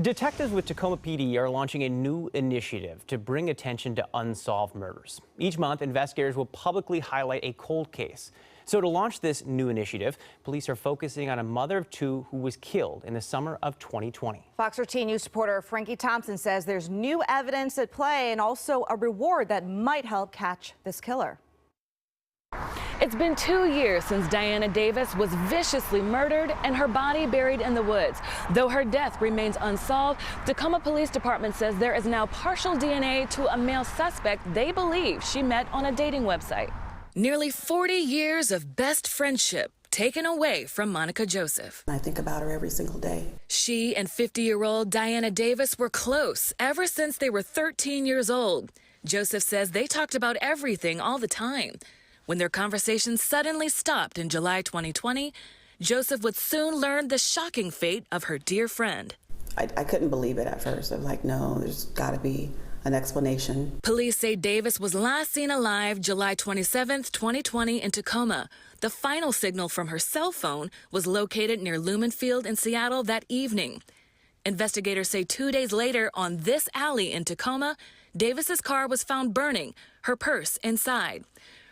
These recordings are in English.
Detectives with Tacoma PD are launching a new initiative to bring attention to unsolved murders. Each month, investigators will publicly highlight a cold case. So to launch this new initiative, police are focusing on a mother of two who was killed in the summer of 2020. Fox 13 News reporter Frankie Thompson says there's new evidence at play and also a reward that might help catch this killer. It's been 2 years since Diana Davis was viciously murdered and her body buried in the woods. Though her death remains unsolved, Tacoma Police Department says there is now partial DNA to a male suspect they believe she met on a dating website. Nearly 40 years of best friendship taken away from Monica Joseph. I think about her every single day. She and 50-year-old Diana Davis were close ever since they were 13 years old. Joseph says they talked about everything all the time. When their conversation suddenly stopped in July 2020, Joseph would soon learn the shocking fate of her dear friend. I couldn't believe it at first. I'm like, no, there's got to be an explanation. Police say Davis was last seen alive July 27, 2020 in Tacoma. The final signal from her cell phone was located near Lumen Field in Seattle that evening. Investigators say 2 days later on this alley in Tacoma, Davis's car was found burning, her purse inside.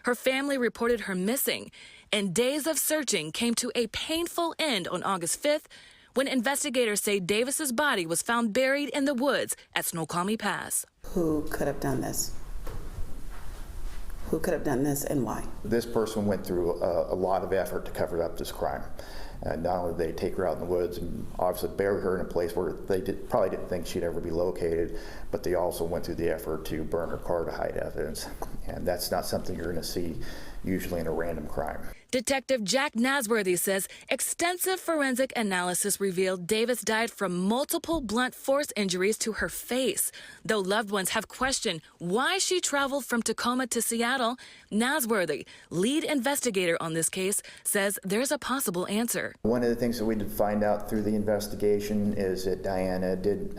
Her family reported her missing, and days of searching came to a painful end on August 5th when investigators say Davis's body was found buried in the woods at Snoqualmie Pass. Who could have done this? Who could have done this and why? This person went through a lot of effort to cover up this crime. Not only did they take her out in the woods and obviously bury her in a place where they probably didn't think she'd ever be located, but they also went through the effort to burn her car to hide evidence. And that's not something you're going to see usually in a random crime. Detective Jack Nasworthy says extensive forensic analysis revealed Davis died from multiple blunt force injuries to her face. Though loved ones have questioned why she traveled from Tacoma to Seattle, Nasworthy, lead investigator on this case, says there's a possible answer. One of the things that we did find out through the investigation is that Diana did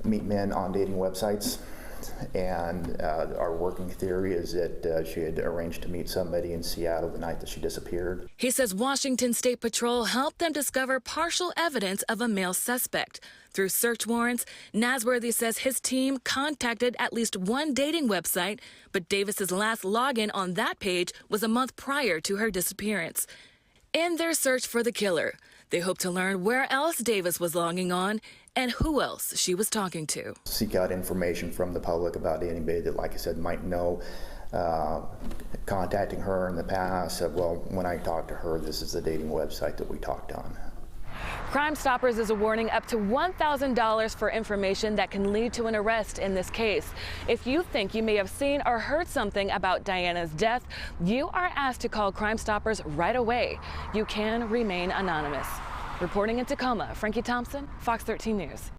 meet men on dating websites. And our working theory is that she had arranged to meet somebody in Seattle the night that she disappeared. He says Washington State Patrol helped them discover partial evidence of a male suspect. Through search warrants, Nasworthy says his team contacted at least one dating website, but Davis's last login on that page was a month prior to her disappearance. In their search for the killer, they hope to learn where else Davis was logging on and who else she was talking to. Seek out information from the public about anybody that, like I said, might know contacting her in the past. Said, well, when I talked to her, this is the dating website that we talked on. Crime Stoppers is awarding up to $1,000 for information that can lead to an arrest in this case. If you think you may have seen or heard something about Diana's death, you are asked to call Crime Stoppers right away. You can remain anonymous. Reporting in Tacoma, Frankie Thompson, Fox 13 News.